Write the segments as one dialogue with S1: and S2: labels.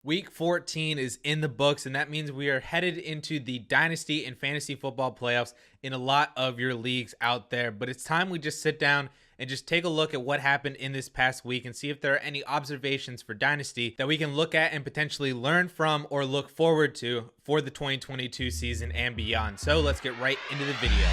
S1: Week 14 is in the books, and that means we are headed into the Dynasty and Fantasy Football playoffs in a lot of your leagues out there. But it's time we just sit down and just take a look at what happened in this past week and see if there are any observations for Dynasty that we can look at and potentially learn from or look forward to for the 2022 season and beyond. So let's get right into the video.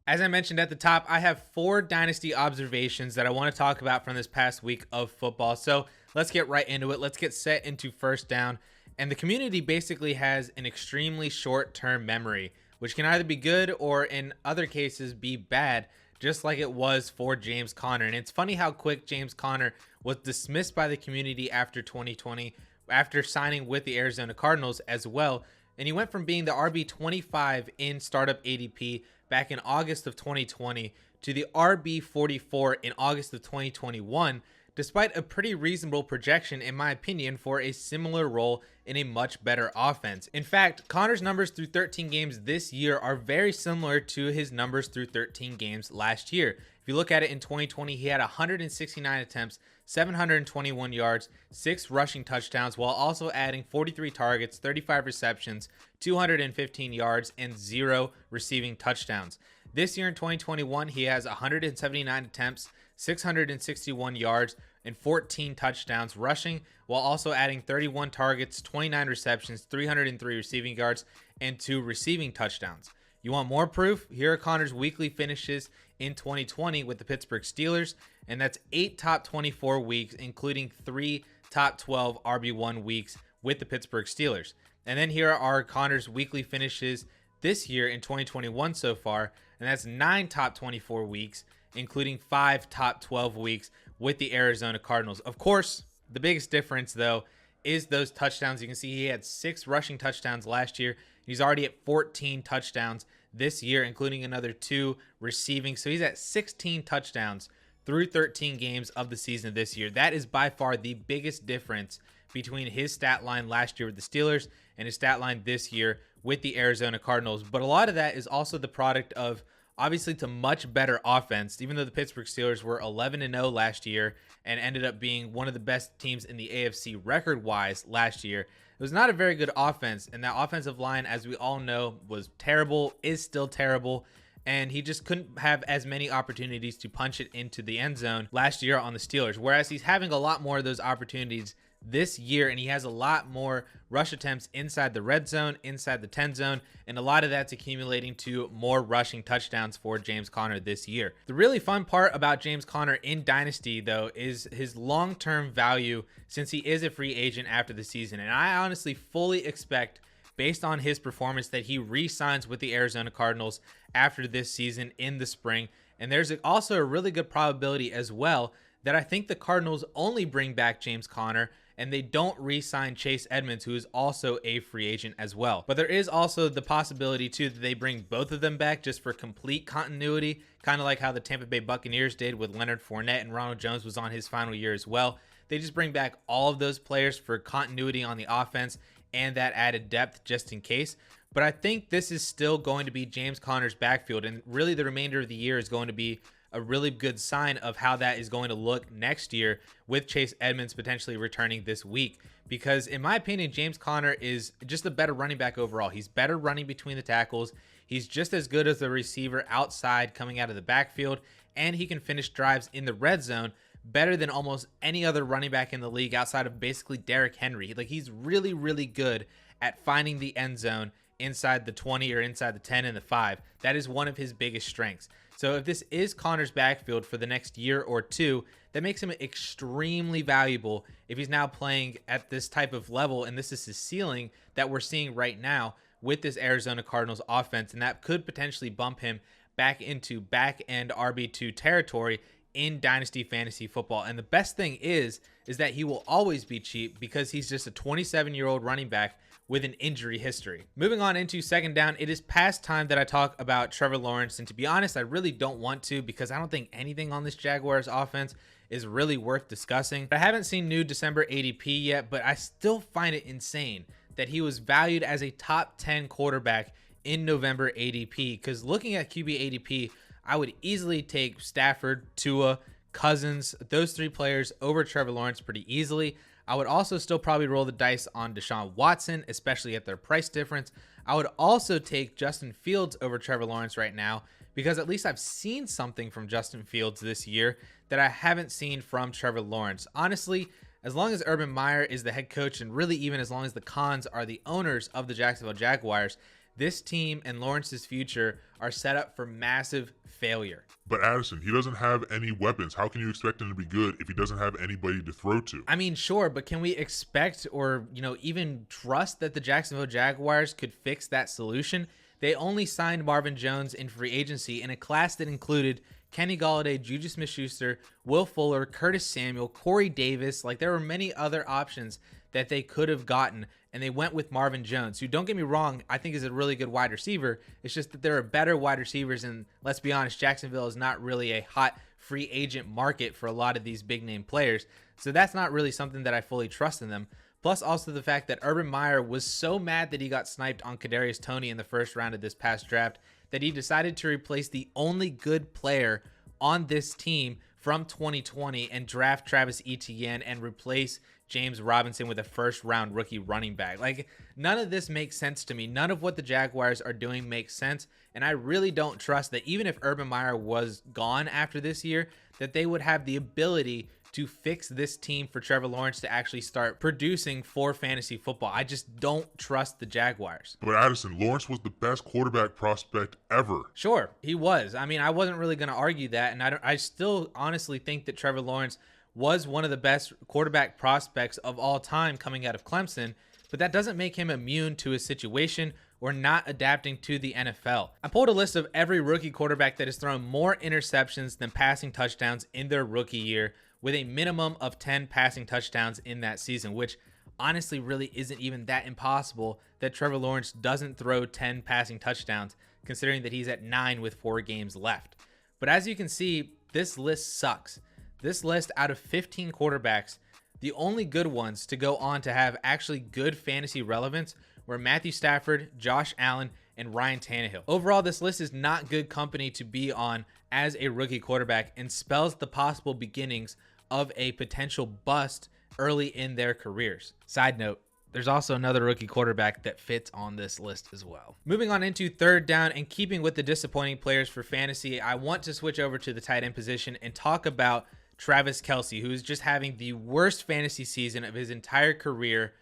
S1: As I mentioned at the top, I have 4 Dynasty observations that I want to talk about from this past week of football. So let's get right into it. Let's get set into first down. And the community basically has an extremely short-term memory, which can either be good or in other cases be bad, just like it was for James Conner. And it's funny how quick James Conner was dismissed by the community after 2020, after signing with the Arizona Cardinals as well. And he went from being the RB 25 in startup ADP back in August of 2020 to the RB 44 in August of 2021, despite a pretty reasonable projection, in my opinion, for a similar role in a much better offense. In fact, Conner's numbers through 13 games this year are very similar to his numbers through 13 games last year. If you look at it in 2020, he had 169 attempts, 721 yards, 6 rushing touchdowns, while also adding 43 targets, 35 receptions, 215 yards, and 0 receiving touchdowns. This year in 2021, he has 179 attempts, 661 yards, and 14 touchdowns rushing, while also adding 31 targets, 29 receptions, 303 receiving yards, and 2 receiving touchdowns. You want more proof? Here are Conner's weekly finishes in 2020 with the Pittsburgh Steelers, and that's 8 top 24 weeks, including 3 top 12 RB1 weeks with the Pittsburgh Steelers. And then here are Conner's weekly finishes this year in 2021 so far, and that's 9 top 24 weeks, including 5 top 12 weeks with the Arizona Cardinals. Of course, the biggest difference, though, is those touchdowns. You can see he had 6 rushing touchdowns last year. He's already at 14 touchdowns this year, including another 2 receiving. So he's at 16 touchdowns through 13 games of the season this year. That is by far the biggest difference between his stat line last year with the Steelers and his stat line this year with the Arizona Cardinals. But a lot of that is also the product of, obviously, to much better offense. Even though the Pittsburgh Steelers were 11-0 last year and ended up being one of the best teams in the AFC record-wise last year, it was not a very good offense. And that offensive line, as we all know, was terrible, is still terrible. And he just couldn't have as many opportunities to punch it into the end zone last year on the Steelers. Whereas he's having a lot more of those opportunities this year, and he has a lot more rush attempts inside the red zone, inside the 10 zone, and a lot of that's accumulating to more rushing touchdowns for James Conner this year. The really fun part about James Conner in Dynasty, though, is his long-term value since he is a free agent after the season. And I honestly fully expect, based on his performance, that he re-signs with the Arizona Cardinals after this season in the spring. And there's also a really good probability as well that I think the Cardinals only bring back James Conner and they don't re-sign Chase Edmonds, who is also a free agent as well. But there is also the possibility, too, that they bring both of them back just for complete continuity, kind of like how the Tampa Bay Buccaneers did with Leonard Fournette, and Ronald Jones was on his final year as well. They just bring back all of those players for continuity on the offense and that added depth just in case. But I think this is still going to be James Conner's backfield, and really the remainder of the year is going to be a really good sign of how that is going to look next year with Chase Edmonds potentially returning this week. Because in my opinion, James Conner is just a better running back overall. He's better running between the tackles. He's just as good as a receiver outside coming out of the backfield, and he can finish drives in the red zone better than almost any other running back in the league outside of basically Derrick Henry. Like, he's really, really good at finding the end zone inside the 20 or inside the 10 and the 5. That is one of his biggest strengths. So if this is Conner's backfield for the next year or two, that makes him extremely valuable if he's now playing at this type of level, and this is his ceiling that we're seeing right now with this Arizona Cardinals offense, and that could potentially bump him back into back-end RB2 territory in Dynasty Fantasy Football. And the best thing is that he will always be cheap because he's just a 27-year-old running back with an injury history. Moving on into second down, it is past time that I talk about Trevor Lawrence, and to be honest, I really don't want to because I don't think anything on this Jaguars offense is really worth discussing. I haven't seen new December ADP yet, but I still find it insane that he was valued as a top 10 quarterback in November ADP, because looking at QB ADP, I would easily take Stafford, Tua, Cousins, those three players over Trevor Lawrence pretty easily. I would also still probably roll the dice on Deshaun Watson, especially at their price difference. I would also take Justin Fields over Trevor Lawrence right now, because at least I've seen something from Justin Fields this year that I haven't seen from Trevor Lawrence. Honestly, as long as Urban Meyer is the head coach, and really even as long as the Khans are the owners of the Jacksonville Jaguars, this team and Lawrence's future are set up for massive failure.
S2: But Addison, he doesn't have any weapons. How can you expect him to be good if he doesn't have anybody to throw to?
S1: I mean, sure, but can we expect or, even trust that the Jacksonville Jaguars could fix that solution? They only signed Marvin Jones in free agency in a class that included Kenny Golladay, Juju Smith-Schuster, Will Fuller, Curtis Samuel, Corey Davis. Like, there were many other options that they could have gotten, and they went with Marvin Jones, who, don't get me wrong, I think is a really good wide receiver. It's just that there are better wide receivers, and let's be honest, Jacksonville is not really a hot free agent market for a lot of these big name players. So that's not really something that I fully trust in them. Plus also the fact that Urban Meyer was so mad that he got sniped on Kadarius Toney in the first round of this past draft that he decided to replace the only good player on this team from 2020 and draft Travis Etienne and replace James Robinson with a first round rookie running back. Like, none of this makes sense to me. None of what the Jaguars are doing makes sense. And I really don't trust that even if Urban Meyer was gone after this year, that they would have the ability to fix this team for Trevor Lawrence to actually start producing for fantasy football. I just don't trust the Jaguars.
S2: But Addison, Lawrence was the best quarterback prospect ever.
S1: Sure, he was. I mean, I wasn't really going to argue that. And I still honestly think that Trevor Lawrence was one of the best quarterback prospects of all time coming out of Clemson. But that doesn't make him immune to his situation or not adapting to the NFL. I pulled a list of every rookie quarterback that has thrown more interceptions than passing touchdowns in their rookie year, with a minimum of 10 passing touchdowns in that season, which honestly really isn't even that impossible that Trevor Lawrence doesn't throw 10 passing touchdowns, considering that he's at 9 with 4 games left. But as you can see, this list sucks. This list, out of 15 quarterbacks, the only good ones to go on to have actually good fantasy relevance were Matthew Stafford, Josh Allen, and Ryan Tannehill. Overall, this list is not good company to be on as a rookie quarterback and spells the possible beginnings of a potential bust early in their careers. Side note, there's also another rookie quarterback that fits on this list as well. Moving on into third down, and keeping with the disappointing players for fantasy, I want to switch over to the tight end position and talk about Travis Kelce, who is just having the worst fantasy season of his entire career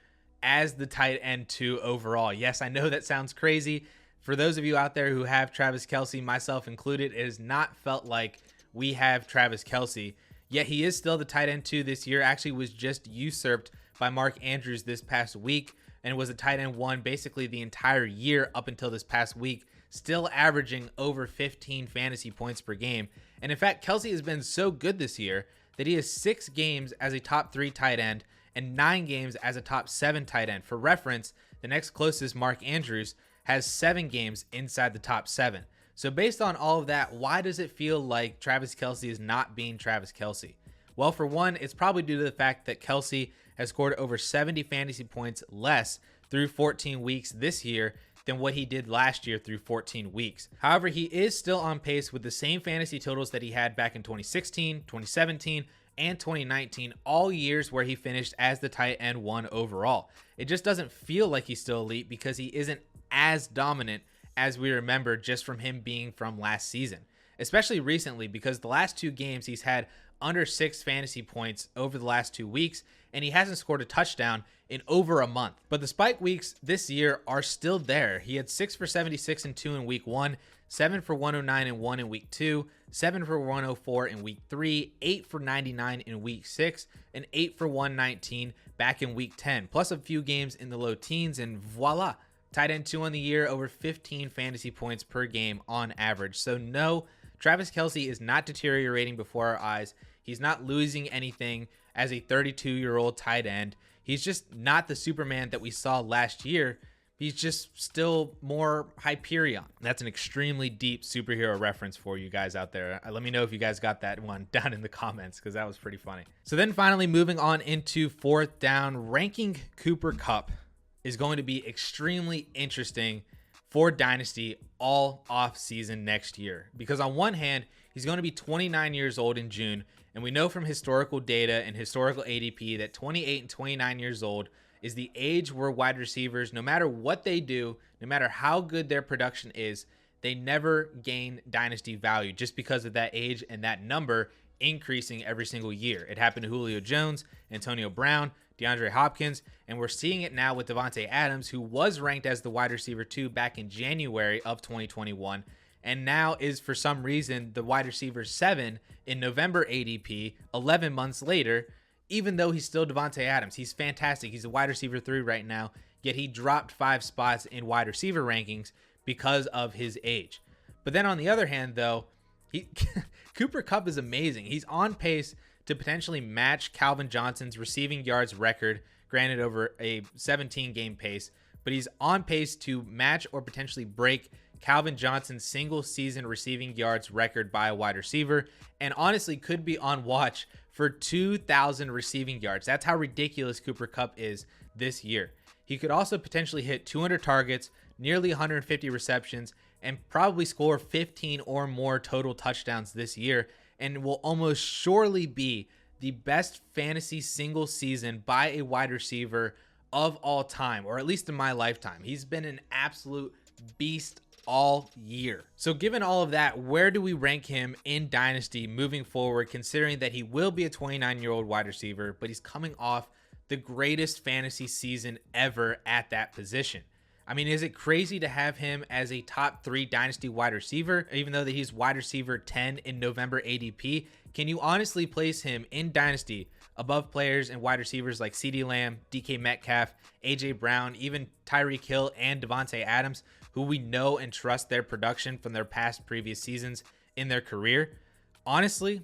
S1: as the tight end 2 overall. Yes, I know that sounds crazy. For those of you out there who have Travis Kelce, myself included, it has not felt like we have Travis Kelce. Yet he is still the tight end 2 this year. Actually was just usurped by Mark Andrews this past week and was a tight end 1 basically the entire year up until this past week, still averaging over 15 fantasy points per game. And in fact, Kelce has been so good this year that he has 6 games as a top 3 tight end and 9 games as a top 7 tight end. For reference, the next closest, Mark Andrews, has 7 games inside the top 7. So based on all of that, why does it feel like Travis Kelce is not being Travis Kelce? Well, for one, it's probably due to the fact that Kelce has scored over 70 fantasy points less through 14 weeks this year than what he did last year through 14 weeks. However, he is still on pace with the same fantasy totals that he had back in 2016, 2017, and 2019, all years where he finished as the tight end 1 overall. It just doesn't feel like he's still elite because he isn't as dominant as we remember just from him being from last season, especially recently, because the last 2 games he's had under 6 fantasy points over the last 2 weeks, and he hasn't scored a touchdown in over a month. But the spike weeks this year are still there. He had 6 for 76 and 2 in week 1, 7 for 109 and 1 in week 2, 7 for 104 in week 3, 8 for 99 in week 6, and 8 for 119 back in week 10, plus a few games in the low teens, and voila, tight end 2 on the year, over 15 fantasy points per game on average. So no, Travis Kelce is not deteriorating before our eyes. He's not losing anything as a 32-year-old tight end. He's just not the Superman that we saw last year. He's just still more Hyperion. That's an extremely deep superhero reference for you guys out there. Let me know if you guys got that one down in the comments, because that was pretty funny. So then finally moving on into fourth down, ranking Cooper Kupp is going to be extremely interesting for Dynasty all off season next year, because on one hand, he's going to be 29 years old in June, And we know from historical data and historical ADP that 28 and 29 years old is the age where wide receivers, no matter what they do, no matter how good their production is, they never gain dynasty value just because of that age and that number increasing every single year. It happened to Julio Jones, Antonio Brown, DeAndre Hopkins, and we're seeing it now with Davante Adams, who was ranked as the wide receiver 2 back in January of 2021, and now is for some reason the wide receiver 7 in November ADP 11 months later, even though he's still Davante Adams. He's fantastic. He's a wide receiver 3 right now, yet he dropped 5 spots in wide receiver rankings because of his age. But then on the other hand, though, Cooper Kupp is amazing. He's on pace to potentially match Calvin Johnson's receiving yards record, granted over a 17-game pace, but he's on pace to match or potentially break Calvin Johnson's single season receiving yards record by a wide receiver, and honestly could be on watch for 2,000 receiving yards. That's how ridiculous Cooper Kupp is this year. He could also potentially hit 200 targets, nearly 150 receptions, and probably score 15 or more total touchdowns this year, and will almost surely be the best fantasy single season by a wide receiver of all time, or at least in my lifetime. He's been an absolute beast all year. So given all of that, where do we rank him in Dynasty moving forward, considering that he will be a 29-year-old wide receiver, but he's coming off the greatest fantasy season ever at that position? I mean, is it crazy to have him as a top 3 Dynasty wide receiver, even though that he's wide receiver 10 in November ADP? Can you honestly place him in Dynasty above players and wide receivers like CeeDee Lamb, DK Metcalf, AJ Brown, even Tyreek Hill and Davante Adams, who we know and trust their production from their previous seasons in their career? Honestly,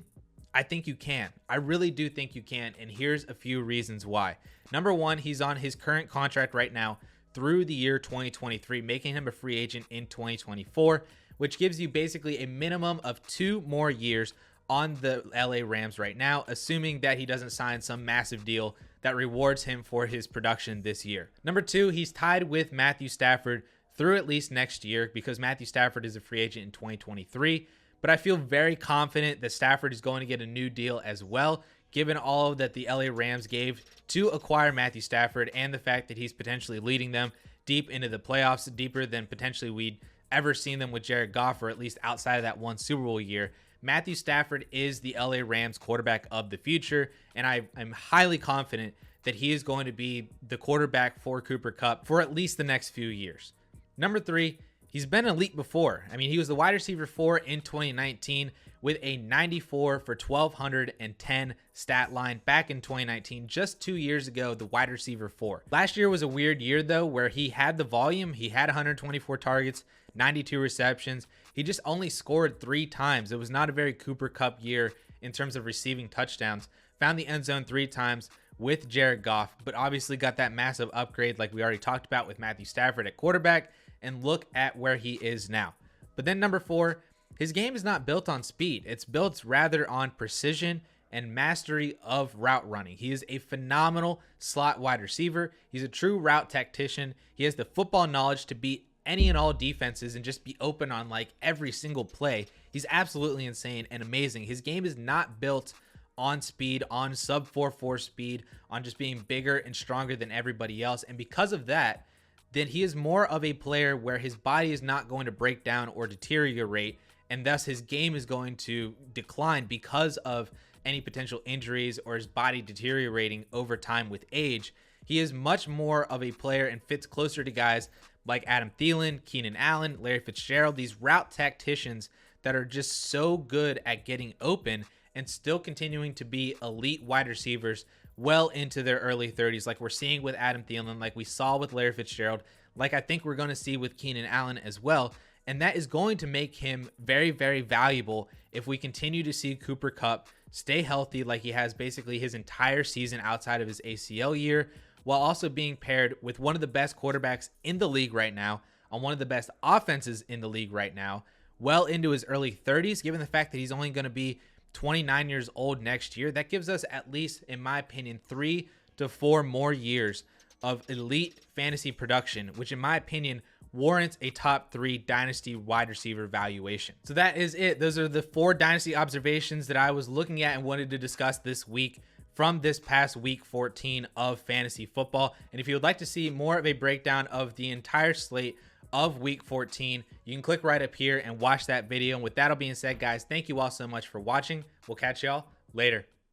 S1: I think you can. I really do think you can, and here's a few reasons why. Number one, he's on his current contract right now through the year 2023, making him a free agent in 2024, which gives you basically a minimum of 2 more years on the LA Rams right now, assuming that he doesn't sign some massive deal that rewards him for his production this year. Number 2, he's tied with Matthew Stafford through at least next year, because Matthew Stafford is a free agent in 2023. But I feel very confident that Stafford is going to get a new deal as well, given all that the LA Rams gave to acquire Matthew Stafford and the fact that he's potentially leading them deep into the playoffs, deeper than potentially we'd ever seen them with Jared Goff, or at least outside of that one Super Bowl year. Matthew Stafford is the LA Rams quarterback of the future, and I'm highly confident that he is going to be the quarterback for Cooper Kupp for at least the next few years. Number 3, he's been elite before. I mean, he was the wide receiver 4 in 2019 with a 94 for 1,210 stat line back in 2019, just 2 years ago, the wide receiver 4. Last year was a weird year, though, where he had the volume. He had 124 targets, 92 receptions. He just only scored 3 times. It was not a very Cooper Kupp year in terms of receiving touchdowns. Found the end zone 3 times with Jared Goff, but obviously got that massive upgrade like we already talked about with Matthew Stafford at quarterback, and look at where he is now. But then number 4, his game is not built on speed. It's built rather on precision and mastery of route running. He is a phenomenal slot wide receiver. He's a true route tactician. He has the football knowledge to beat any and all defenses and just be open on like every single play. He's absolutely insane and amazing. His game is not built on speed, on sub 4.4 speed, on just being bigger and stronger than everybody else. And because of that, then he is more of a player where his body is not going to break down or deteriorate, and thus his game is going to decline because of any potential injuries or his body deteriorating over time with age. He is much more of a player and fits closer to guys like Adam Thielen, Keenan Allen, Larry Fitzgerald, these route tacticians that are just so good at getting open and still continuing to be elite wide receivers well into their early 30s, like we're seeing with Adam Thielen, like we saw with Larry Fitzgerald, like I think we're going to see with Keenan Allen as well. And that is going to make him very, very valuable if we continue to see Cooper Kupp stay healthy like he has basically his entire season outside of his ACL year, while also being paired with one of the best quarterbacks in the league right now, on one of the best offenses in the league right now, well into his early 30s, given the fact that he's only going to be 29 years old next year. That gives us at least, in my opinion, 3 to 4 more years of elite fantasy production, which in my opinion warrants a top 3 dynasty wide receiver valuation. So that is it. Those are the 4 dynasty observations that I was looking at and wanted to discuss this week from this past week 14 of fantasy football. And if you would like to see more of a breakdown of the entire slate of week 14, you can click right up here and watch that video. And with that all being said, guys, thank you all so much for watching. We'll catch y'all later.